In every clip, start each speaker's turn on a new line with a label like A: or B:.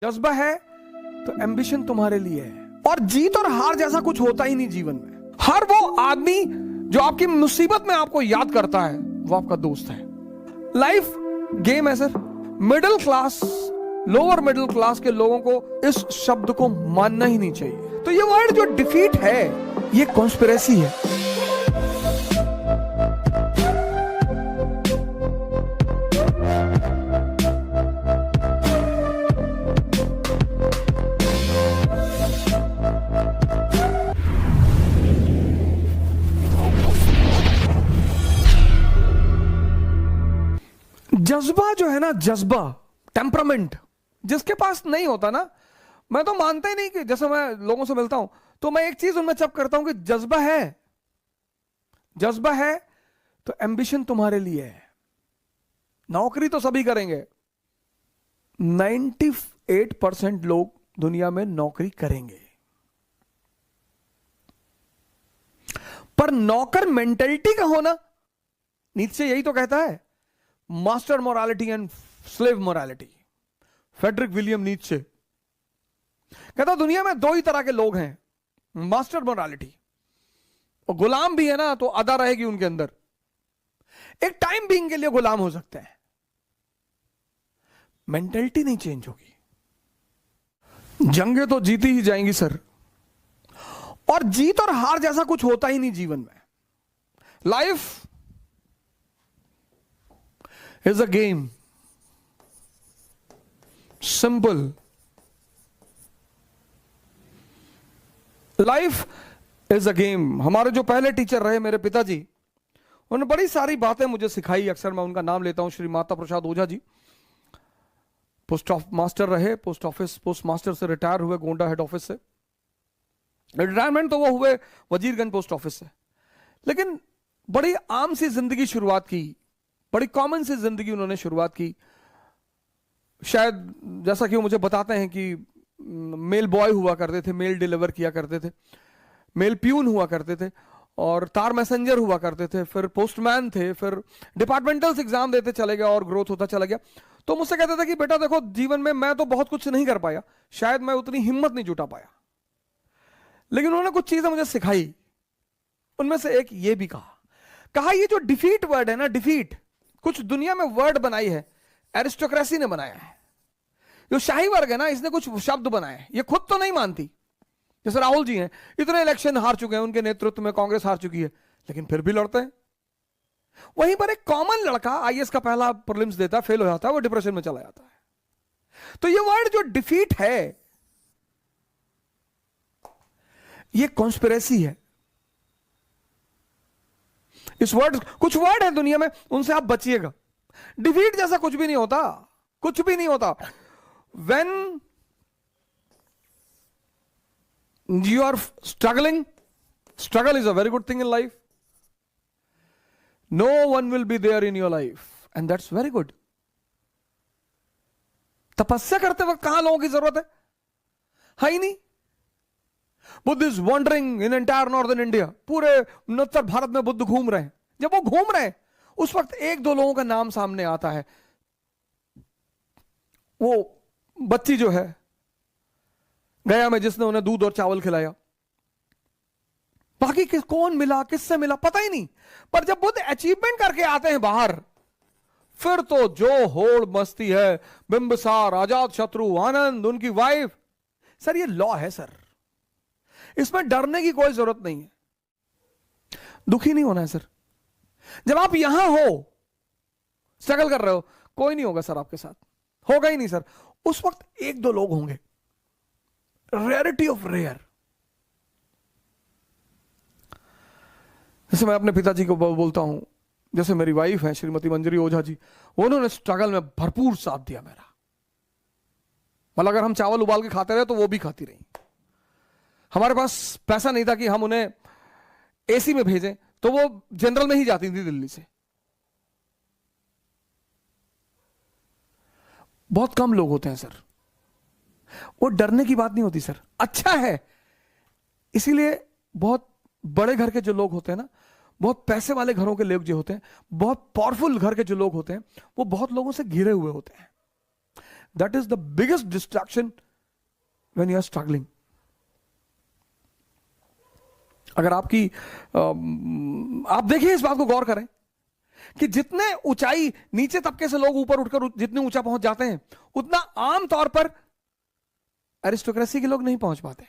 A: जज्बा है तो एम्बिशन तुम्हारे लिए है। और जीत और हार जैसा कुछ होता ही नहीं जीवन में। हर वो आदमी जो आपकी मुसीबत में आपको याद करता है वो आपका दोस्त है। लाइफ गेम है sir. Middle class, lower middle class के लोगों को इस शब्द को मानना ही नहीं चाहिए। तो ये वर्ड जो डिफीट है ये कॉन्स्पिरेसी है। जज्बा जो है ना, जज्बा, टेम्परामेंट जिसके पास नहीं होता ना, मैं तो मानता ही नहीं कि जैसे मैं लोगों से मिलता हूं तो मैं एक चीज उनमें चेक करता हूं कि जज्बा है। जज्बा है तो एम्बिशन तुम्हारे लिए है। नौकरी तो सभी करेंगे। 98% लोग दुनिया में नौकरी करेंगे, पर नौकर मेंटेलिटी का होना, नीचे यही तो कहता है, master morality and slave morality. Friedrich William Nietzsche कहता दुनिया में दो ही तरह के लोग हैं, मास्टर मोरालिटी और गुलाम भी है ना तो अदा रहेगी उनके अंदर। एक टाइम बीइंग के लिए गुलाम हो सकते हैं, मेंटेलिटी नहीं चेंज होगी। जंगें तो जीती ही जाएंगी सर। और जीत और हार जैसा कुछ होता ही नहीं जीवन में। Life is a game. Simple. Life is a game. हमारे जो पहले टीचर रहे मेरे पिताजी, उन्होंने बड़ी सारी बातें मुझे सिखाई। अक्सर मैं उनका नाम लेता हूं, श्री माता प्रसाद ओझा जी। पोस्ट मास्टर रहे, पोस्ट मास्टर से रिटायर हुए गोंडा हेड ऑफिस से। रिटायरमेंट तो वो हुए वजीरगंज पोस्ट ऑफिस से, लेकिन बड़ी आम सी जिंदगी शुरुआत की, बड़ी कॉमन सी जिंदगी उन्होंने शुरुआत की। शायद जैसा कि वो मुझे बताते हैं कि मेल बॉय हुआ करते थे, मेल डिलीवर किया करते थे, मेल प्यून हुआ करते थे, और तार मैसेंजर हुआ करते थे, फिर पोस्टमैन थे, फिर डिपार्टमेंटल एग्जाम देते चले गया और ग्रोथ होता चला गया। तो मुझसे कहते थे कि बेटा देखो, जीवन में मैं तो बहुत कुछ नहीं कर पाया, शायद मैं उतनी हिम्मत नहीं जुटा पाया, लेकिन उन्होंने कुछ चीजें मुझे सिखाई। उनमें से एक ये भी कहा ये जो डिफीट वर्ड है ना, डिफीट कुछ दुनिया में वर्ड बनाई है, एरिस्टोक्रेसी ने बनाया है। जो शाही वर्ग है ना, इसने कुछ शब्द बनाए हैं, ये खुद तो नहीं मानती। जैसे राहुल जी हैं, इतने इलेक्शन हार चुके हैं, उनके नेतृत्व में कांग्रेस हार चुकी है, लेकिन फिर भी लड़ते हैं। वहीं पर एक कॉमन लड़का आईएएस का पहला प्रीलिम्स देता है, फेल हो जाता है, वो डिप्रेशन में चला जाता है। तो ये वर्ड जो डिफीट है ये कॉन्स्पिरेसी है। इस वर्ड, कुछ वर्ड है दुनिया में, उनसे आप बचिएगा। डिफीट जैसा कुछ भी नहीं होता, कुछ भी नहीं होता। When you are struggling, struggle is a very good thing in life. No one will be there in your life and that's very good. तपस्या करते वक्त कहां लोगों की जरूरत है ही नहीं। Buddha is wandering in entire northern India, पूरे उत्तर भारत में बुद्ध घूम रहे हैं। जब वो घूम रहे हैं उस वक्त एक दो लोगों का नाम सामने आता है। वो बच्ची जो है गया में, जिसने उन्हें दूध और चावल खिलाया। बाकी कौन मिला, किससे मिला, पता ही नहीं। पर जब बुद्ध अचीवमेंट करके आते हैं बाहर, फिर तो जो होड़ मस्ती है, बिंबिसार, अजात शत्रु, आनंद, उनकी वाइफ। सर ये लॉ है सर, इसमें डरने की कोई जरूरत नहीं है, दुखी नहीं होना है सर। जब आप यहां हो, स्ट्रगल कर रहे हो, कोई नहीं होगा सर आपके साथ, होगा ही नहीं सर। उस वक्त एक दो लोग होंगे, रेयरिटी ऑफ रेयर। जैसे मैं अपने पिताजी को बोलता हूं, जैसे मेरी वाइफ है श्रीमती मंजरी ओझा जी, उन्होंने स्ट्रगल में भरपूर साथ दिया मेरा। मतलब अगर हम चावल उबाल के खाते रहे तो वो भी खाती रही। हमारे पास पैसा नहीं था कि हम उन्हें एसी में भेजें, तो वो जनरल में ही जाती थी दिल्ली से। बहुत कम लोग होते हैं सर, वो डरने की बात नहीं होती सर। अच्छा है, इसीलिए बहुत बड़े घर के जो लोग होते हैं ना, बहुत पैसे वाले घरों के लोग जो होते हैं, बहुत पावरफुल घर के जो लोग होते हैं, वो बहुत लोगों से घिरे हुए होते हैं। That is the biggest distraction when you are struggling. अगर आपकी आप देखिए, इस बात को गौर करें कि जितने ऊंचाई नीचे तबके से लोग ऊपर उठकर जितने ऊंचा पहुंच जाते हैं, उतना आम तौर पर एरिस्टोक्रेसी के लोग नहीं पहुंच पाते।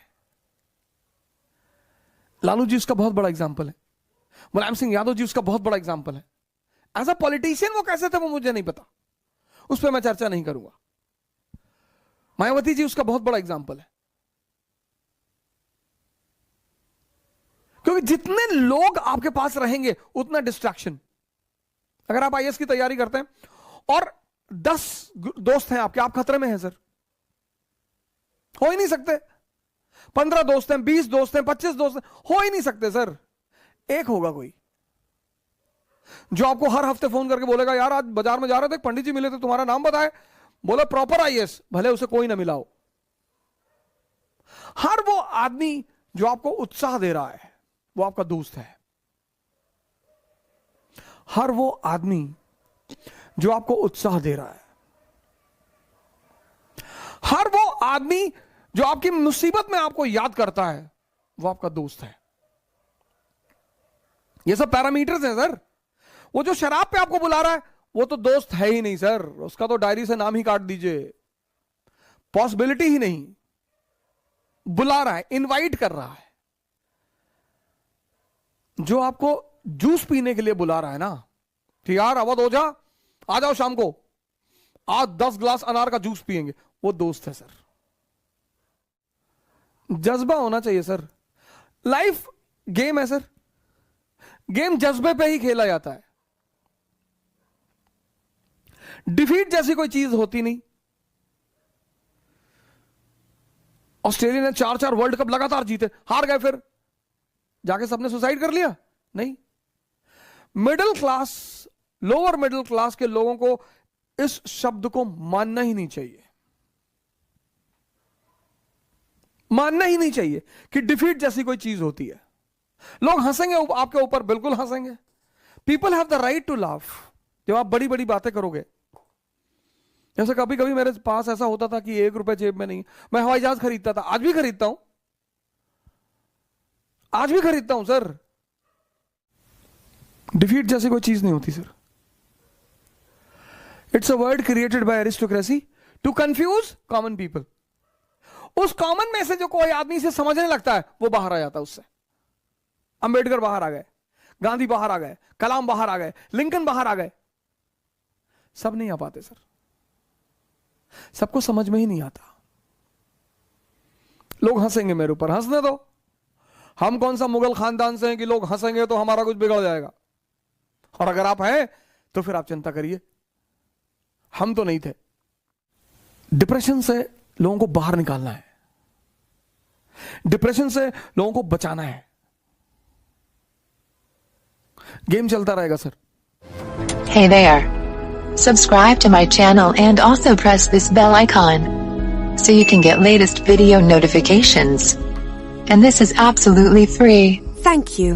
A: लालू जी उसका बहुत बड़ा एग्जाम्पल है, मुलायम सिंह यादव जी उसका बहुत बड़ा एग्जाम्पल है। एज अ पॉलिटिशियन वो कैसे थे वो मुझे नहीं पता, उस पर मैं चर्चा नहीं करूंगा। मायावती जी उसका बहुत बड़ा एग्जाम्पल है, क्योंकि जितने लोग आपके पास रहेंगे उतना डिस्ट्रैक्शन। अगर आप आईएएस की तैयारी करते हैं और 10 दोस्त हैं आपके, आप खतरे में हैं सर, हो ही नहीं सकते। 15 दोस्त हैं, 20 दोस्त हैं, 25 दोस्त हैं, हो ही नहीं सकते सर। एक होगा कोई जो आपको हर हफ्ते फोन करके बोलेगा, यार आज बाजार में जा रहे थे, पंडित जी मिले थे, तुम्हारा नाम बताए, बोला प्रॉपर आईएएस, भले उसे कोई ना मिला हो। हर वो आदमी जो आपको उत्साह दे रहा है वो आपका दोस्त है। हर वो आदमी जो आपको उत्साह दे रहा है, हर वो आदमी जो आपकी मुसीबत में आपको याद करता है, वो आपका दोस्त है। ये सब पैरामीटर्स हैं सर। वो जो शराब पे आपको बुला रहा है वो तो दोस्त है ही नहीं सर, उसका तो डायरी से नाम ही काट दीजिए, पॉसिबिलिटी ही नहीं। बुला रहा है, इनवाइट कर रहा है। जो आपको जूस पीने के लिए बुला रहा है ना कि यार अवध हो जा, आ जाओ शाम को, आज 10 ग्लास अनार का जूस पिएंगे, वो दोस्त है सर। जज्बा होना चाहिए सर। लाइफ गेम है सर, गेम जज्बे पे ही खेला जाता है। डिफीट जैसी कोई चीज होती नहीं। ऑस्ट्रेलिया ने 4-4 वर्ल्ड कप लगातार जीते, हार गए, फिर जाके सबने सुसाइड कर लिया? नहीं। Middle class, lower middle class के लोगों को इस शब्द को मानना ही नहीं चाहिए, मानना ही नहीं चाहिए कि डिफीट जैसी कोई चीज होती है। लोग हंसेंगे आपके ऊपर, बिल्कुल हंसेंगे। People have the right to laugh. जब आप बड़ी बड़ी बातें करोगे, जैसे कभी कभी मेरे पास ऐसा होता था कि 1 रुपए जेब में नहीं, मैं हवाई जहाज खरीदता था, आज भी खरीदता हूं, आज भी खरीदता हूं सर। डिफीट जैसी कोई चीज नहीं होती sir. It's a word created by aristocracy to confuse common people. उस कॉमन में से जो कोई आदमी से समझने लगता है वो बाहर आ जाता है उससे। अंबेडकर बाहर आ गए, गांधी बाहर आ गए, कलाम बाहर आ गए, लिंकन बाहर आ गए, सब नहीं आ पाते सर। सबको समझ में ही नहीं आता। लोग हंसेंगे मेरे ऊपर, हंसने दो। हम कौन सा मुगल खानदान से हैं कि लोग हंसेंगे तो हमारा कुछ बिगड़ जाएगा। और अगर आप हैं तो फिर आप चिंता करिए, हम तो नहीं थे। डिप्रेशन से लोगों को बाहर निकालना है, डिप्रेशन से लोगों को बचाना है। गेम चलता रहेगा sir.
B: Hey there. Subscribe to my channel and also press this bell icon so you can get latest video notifications. And this is absolutely free.
C: Thank you.